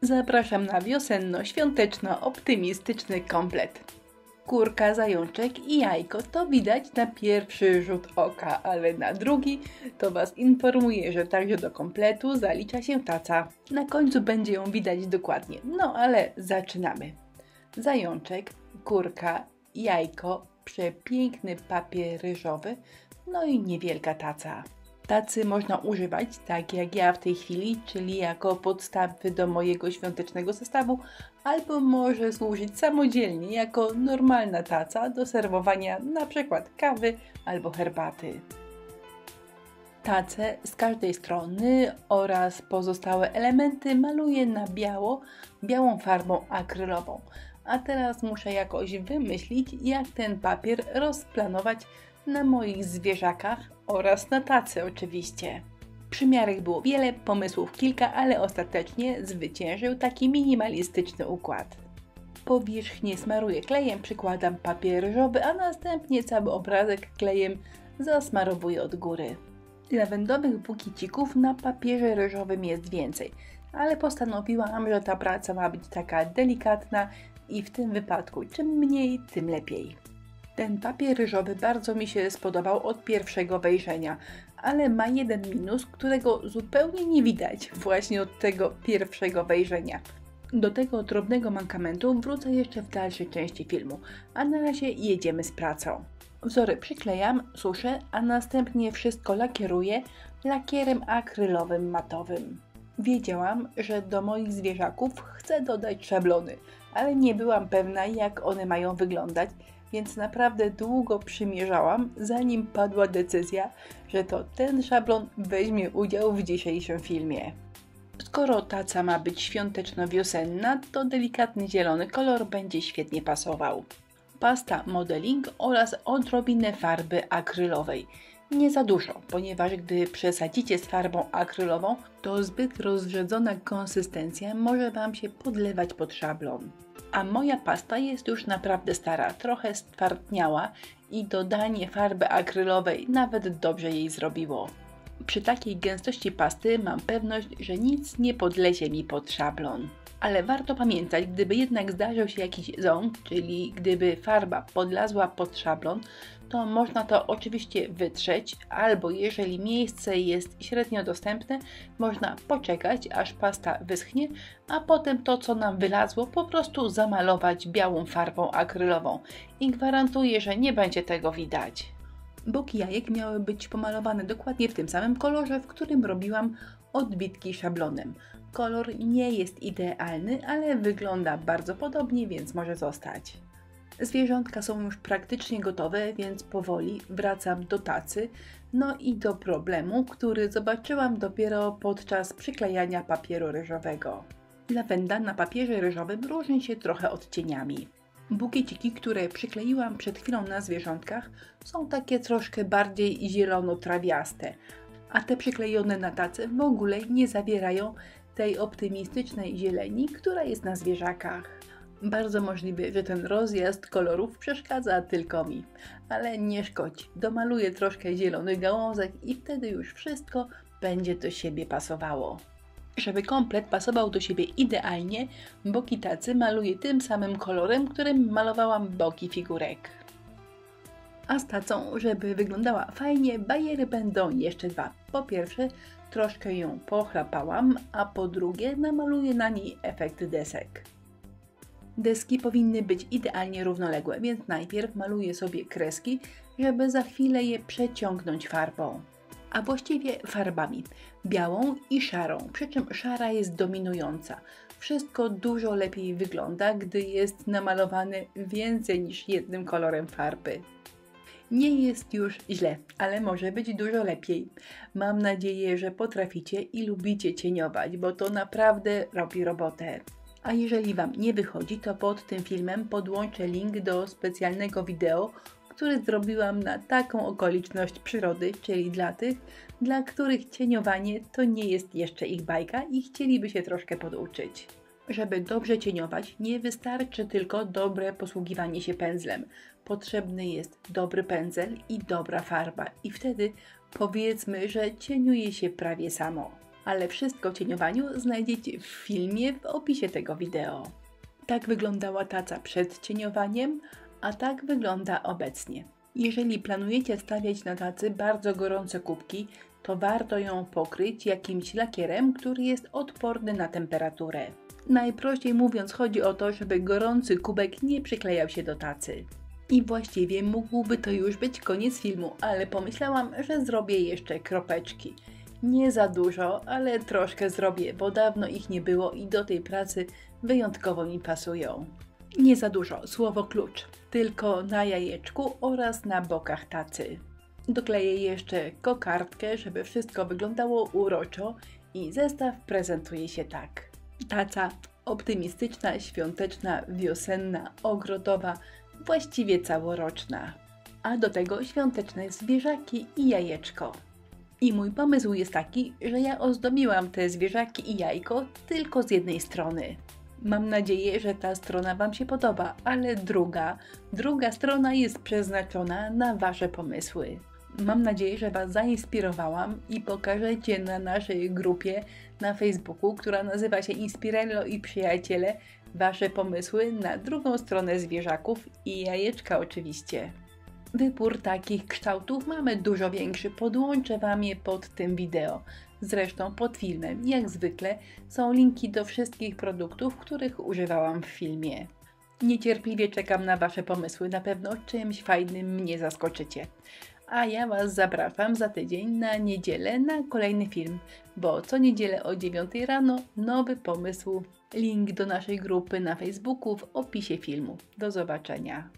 Zapraszam na wiosenno-świąteczno-optymistyczny komplet. Kurka, zajączek i jajko to widać na pierwszy rzut oka, ale na drugi to Was informuję, że także do kompletu zalicza się taca. Na końcu będzie ją widać dokładnie, no ale zaczynamy. Zajączek, kurka, jajko, przepiękny papier ryżowy, no i niewielka taca. Tacy można używać, tak jak ja w tej chwili, czyli jako podstawy do mojego świątecznego zestawu, albo może służyć samodzielnie jako normalna taca do serwowania np. kawy albo herbaty. Tacę z każdej strony oraz pozostałe elementy maluję na biało, białą farbą akrylową. A teraz muszę jakoś wymyślić, jak ten papier rozplanować na moich zwierzakach oraz na tacy oczywiście. Przymiarek było wiele, pomysłów kilka, ale ostatecznie zwyciężył taki minimalistyczny układ. Powierzchnię smaruję klejem, przykładam papier ryżowy, a następnie cały obrazek klejem zasmarowuję od góry. Lawendowych bukiecików na papierze ryżowym jest więcej, ale postanowiłam, że ta praca ma być taka delikatna i w tym wypadku czym mniej, tym lepiej. Ten papier ryżowy bardzo mi się spodobał od pierwszego wejrzenia, ale ma jeden minus, którego zupełnie nie widać właśnie od tego pierwszego wejrzenia. Do tego drobnego mankamentu wrócę jeszcze w dalszej części filmu, a na razie jedziemy z pracą. Wzory przyklejam, suszę, a następnie wszystko lakieruję lakierem akrylowym matowym. Wiedziałam, że do moich zwierzaków chcę dodać szablony, ale nie byłam pewna, jak one mają wyglądać, więc naprawdę długo przymierzałam, zanim padła decyzja, że to ten szablon weźmie udział w dzisiejszym filmie. Skoro taca ma być świąteczno-wiosenna, to delikatny zielony kolor będzie świetnie pasował. Pasta modeling oraz odrobinę farby akrylowej. Nie za dużo, ponieważ gdy przesadzicie z farbą akrylową, to zbyt rozrzedzona konsystencja może Wam się podlewać pod szablon. A moja pasta jest już naprawdę stara, trochę stwardniała i dodanie farby akrylowej nawet dobrze jej zrobiło. Przy takiej gęstości pasty mam pewność, że nic nie podlezie mi pod szablon. Ale warto pamiętać, gdyby jednak zdarzył się jakiś ząb, czyli gdyby farba podlazła pod szablon, to można to oczywiście wytrzeć, albo jeżeli miejsce jest średnio dostępne, można poczekać, aż pasta wyschnie, a potem to, co nam wylazło, po prostu zamalować białą farbą akrylową i gwarantuję, że nie będzie tego widać. Boki jajek miały być pomalowane dokładnie w tym samym kolorze, w którym robiłam odbitki szablonem. Kolor nie jest idealny, ale wygląda bardzo podobnie, więc może zostać. Zwierzątka są już praktycznie gotowe, więc powoli wracam do tacy, no i do problemu, który zobaczyłam dopiero podczas przyklejania papieru ryżowego. Lawenda na papierze ryżowym różni się trochę odcieniami. Bukieciki, które przykleiłam przed chwilą na zwierzątkach, są takie troszkę bardziej zielono-trawiaste, a te przyklejone na tacę w ogóle nie zawierają tej optymistycznej zieleni, która jest na zwierzakach. Bardzo możliwe, że ten rozjazd kolorów przeszkadza tylko mi, ale nie szkodzi. Domaluję troszkę zielonych gałązek i wtedy już wszystko będzie do siebie pasowało. Żeby komplet pasował do siebie idealnie, boki tacy maluję tym samym kolorem, którym malowałam boki figurek. A z tacą, żeby wyglądała fajnie, bariery będą jeszcze dwa. Po pierwsze, troszkę ją pochlapałam, a po drugie namaluję na niej efekt desek. Deski powinny być idealnie równoległe, więc najpierw maluję sobie kreski, żeby za chwilę je przeciągnąć farbą. A właściwie farbami, białą i szarą, przy czym szara jest dominująca. Wszystko dużo lepiej wygląda, gdy jest namalowany więcej niż jednym kolorem farby. Nie jest już źle, ale może być dużo lepiej. Mam nadzieję, że potraficie i lubicie cieniować, bo to naprawdę robi robotę. A jeżeli Wam nie wychodzi, to pod tym filmem podłączę link do specjalnego wideo, które zrobiłam na taką okoliczność przyrody, czyli dla tych, dla których cieniowanie to nie jest jeszcze ich bajka i chcieliby się troszkę poduczyć. Żeby dobrze cieniować, nie wystarczy tylko dobre posługiwanie się pędzlem. Potrzebny jest dobry pędzel i dobra farba i wtedy powiedzmy, że cieniuje się prawie samo. ale wszystko o cieniowaniu znajdziecie w filmie w opisie tego wideo. Tak wyglądała taca przed cieniowaniem, a tak wygląda obecnie. Jeżeli planujecie stawiać na tacy bardzo gorące kubki, to warto ją pokryć jakimś lakierem, który jest odporny na temperaturę. Najprościej mówiąc, chodzi o to, żeby gorący kubek nie przyklejał się do tacy. I właściwie mógłby to już być koniec filmu, ale pomyślałam, że zrobię jeszcze kropeczki. Nie za dużo, ale troszkę zrobię, bo dawno ich nie było i do tej pracy wyjątkowo mi pasują. Nie za dużo, słowo klucz, tylko na jajeczku oraz na bokach tacy. Dokleję jeszcze kokardkę, żeby wszystko wyglądało uroczo i zestaw prezentuje się tak. Taca optymistyczna, świąteczna, wiosenna, ogrodowa, właściwie całoroczna. A do tego świąteczne zwierzaki i jajeczko. I mój pomysł jest taki, że ja ozdobiłam te zwierzaki i jajko tylko z jednej strony. Mam nadzieję, że ta strona Wam się podoba, ale druga strona jest przeznaczona na Wasze pomysły. Mam nadzieję, że Was zainspirowałam i pokażecie na naszej grupie na Facebooku, która nazywa się Inspirello i Przyjaciele, Wasze pomysły na drugą stronę zwierzaków i jajeczka oczywiście. Wybór takich kształtów mamy dużo większy, podłączę Wam je pod tym wideo. Zresztą pod filmem, jak zwykle, są linki do wszystkich produktów, których używałam w filmie. Niecierpliwie czekam na Wasze pomysły, na pewno czymś fajnym mnie zaskoczycie. A ja Was zapraszam za tydzień na niedzielę na kolejny film, bo co niedzielę o 9 rano nowy pomysł. Link do naszej grupy na Facebooku w opisie filmu. Do zobaczenia.